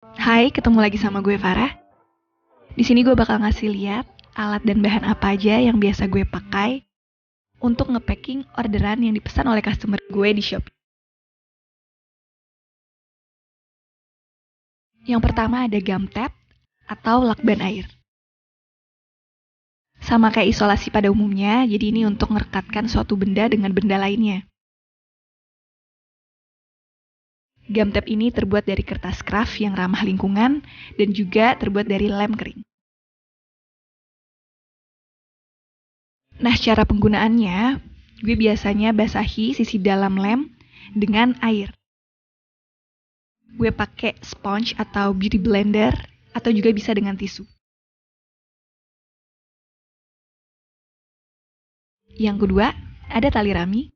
Hai, ketemu lagi sama gue Farah. Di sini gue bakal ngasih lihat alat dan bahan apa aja yang biasa gue pakai untuk nge-packing orderan yang dipesan oleh customer gue di Shopee. Yang pertama ada gum tape atau lakban air. Sama kayak isolasi pada umumnya, jadi ini untuk merekatkan suatu benda dengan benda lainnya. Gum tape ini terbuat dari kertas kraft yang ramah lingkungan dan juga terbuat dari lem kering. Nah, cara penggunaannya, gue biasanya basahi sisi dalam lem dengan air. Gue pakai sponge atau beauty blender atau juga bisa dengan tisu. Yang kedua, ada tali rami.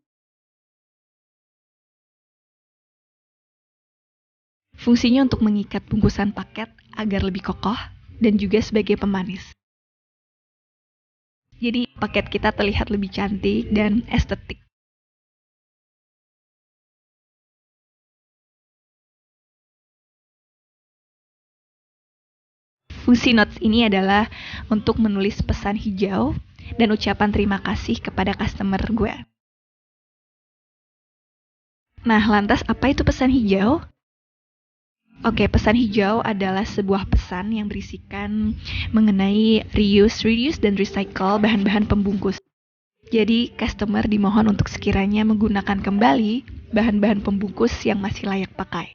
Fungsinya untuk mengikat bungkusan paket agar lebih kokoh dan juga sebagai pemanis. Jadi paket kita terlihat lebih cantik dan estetik. Fungsi notes ini adalah untuk menulis pesan hijau dan ucapan terima kasih kepada customer gue. Nah, lantas apa itu pesan hijau? Oke, pesan hijau adalah sebuah pesan yang berisikan mengenai reuse dan recycle bahan-bahan pembungkus. Jadi, customer dimohon untuk sekiranya menggunakan kembali bahan-bahan pembungkus yang masih layak pakai.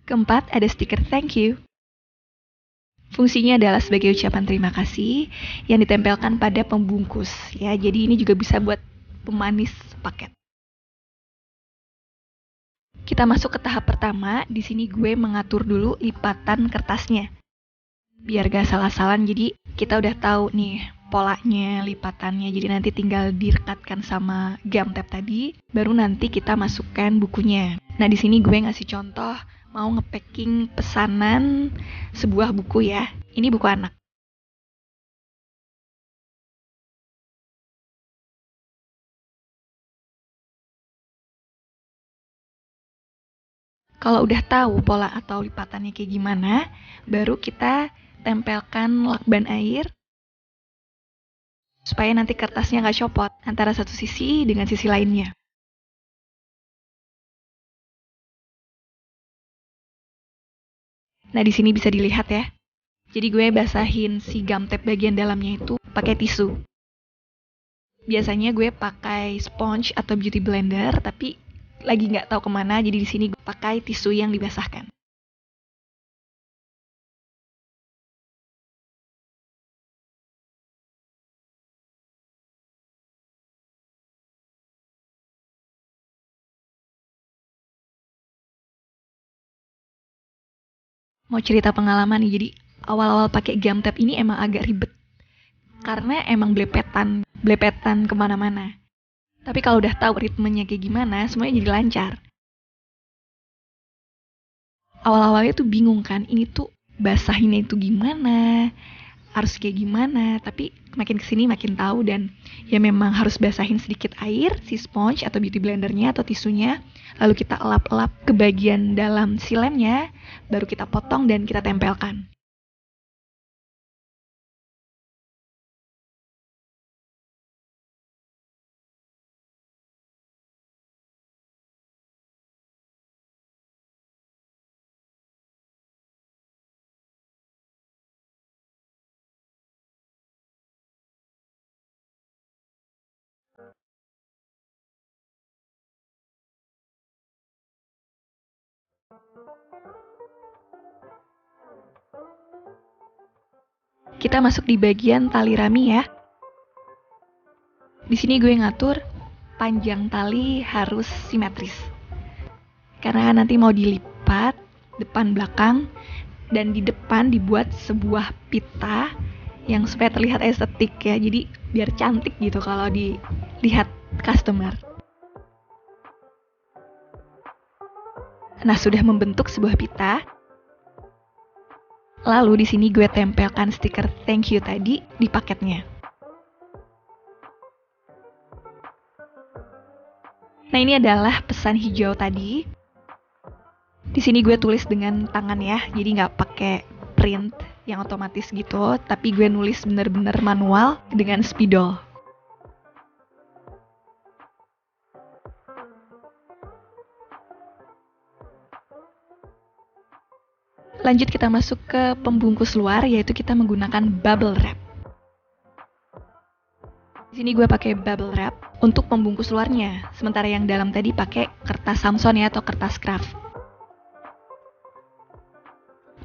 Keempat, ada stiker thank you. Fungsinya adalah sebagai ucapan terima kasih yang ditempelkan pada pembungkus. Ya, jadi ini juga bisa buat pemanis paket. Kita masuk ke tahap pertama. Di sini gue mengatur dulu lipatan kertasnya. Biar gak salah-salah, jadi kita udah tahu nih polanya, lipatannya. Jadi nanti tinggal direkatkan sama gum tape tadi, baru nanti kita masukkan bukunya. Nah, di sini gue ngasih contoh mau nge-packing pesanan sebuah buku ya. Ini buku anak. Kalau udah tahu pola atau lipatannya kayak gimana, baru kita tempelkan lakban air supaya nanti kertasnya nggak copot antara satu sisi dengan sisi lainnya. Nah, di sini bisa dilihat ya. Jadi gue basahin si gum tape bagian dalamnya itu pakai tisu. Biasanya gue pakai sponge atau beauty blender, tapi lagi nggak tahu kemana, jadi di sini gue pakai tisu yang dibasahkan. Mau cerita pengalaman nih, jadi awal-awal pakai gum tape ini emang agak ribet karena emang blepetan kemana-mana. Tapi kalau udah tahu ritmenya kayak gimana, semuanya jadi lancar. Awal-awalnya tuh bingung kan, ini tuh basahinnya itu gimana, harus kayak gimana, tapi makin kesini makin tahu dan ya memang harus basahin sedikit air, si sponge atau beauty blendernya atau tisunya, lalu kita elap-elap ke bagian dalam si lemnya, baru kita potong dan kita tempelkan. Kita masuk di bagian tali rami ya. Di sini gue ngatur panjang tali harus simetris. Karena nanti mau dilipat depan belakang dan di depan dibuat sebuah pita yang supaya terlihat estetik ya. Jadi biar cantik gitu kalau dilihat customer. Nah, sudah membentuk sebuah pita. Lalu di sini gue tempelkan stiker thank you tadi di paketnya. Nah, ini adalah pesan hijau tadi. Di sini gue tulis dengan tangan ya, jadi nggak pakai print yang otomatis gitu, tapi gue nulis bener-bener manual dengan spidol. Lanjut kita masuk ke pembungkus luar, yaitu kita menggunakan bubble wrap. Di sini gue pakai bubble wrap untuk pembungkus luarnya, sementara yang dalam tadi pakai kertas Samson ya atau kertas craft.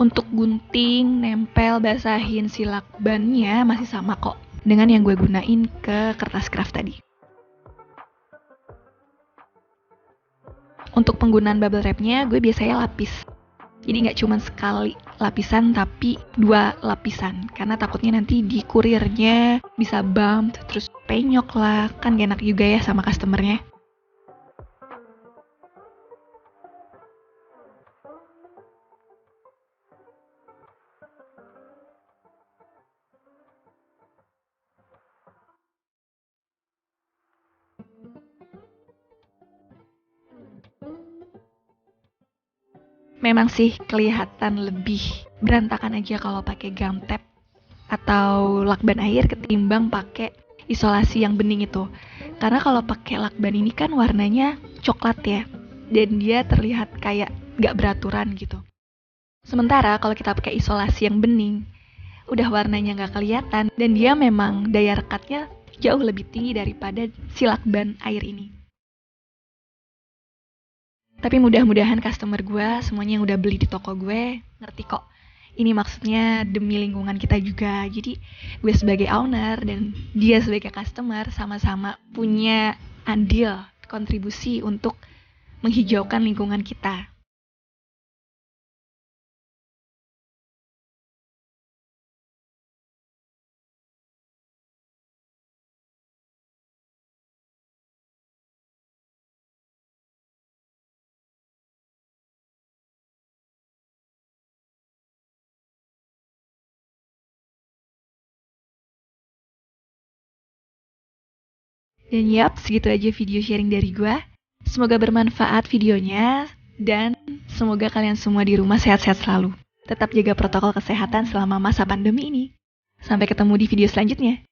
Untuk gunting, nempel, basahin si lakbannya masih sama kok dengan yang gue gunain ke kertas craft tadi. Untuk penggunaan bubble wrapnya gue biasanya lapis. Jadi nggak cuma sekali lapisan tapi 2 lapisan. Karena takutnya nanti di kurirnya bisa bump, terus penyok lah. Kan gak enak juga ya sama customernya. Memang sih kelihatan lebih berantakan aja kalau pakai gum tape atau lakban air ketimbang pakai isolasi yang bening itu. Karena kalau pakai lakban ini kan warnanya coklat ya, dan dia terlihat kayak gak beraturan gitu. Sementara kalau kita pakai isolasi yang bening, udah warnanya gak kelihatan dan dia memang daya rekatnya jauh lebih tinggi daripada si lakban air ini. Tapi mudah-mudahan customer gue, semuanya yang udah beli di toko gue, ngerti kok. Ini maksudnya demi lingkungan kita juga. Jadi gue sebagai owner dan dia sebagai customer sama-sama punya andil, kontribusi untuk menghijaukan lingkungan kita. Dan yap, segitu aja video sharing dari gue. Semoga bermanfaat videonya dan semoga kalian semua di rumah sehat-sehat selalu. Tetap jaga protokol kesehatan selama masa pandemi ini. Sampai ketemu di video selanjutnya.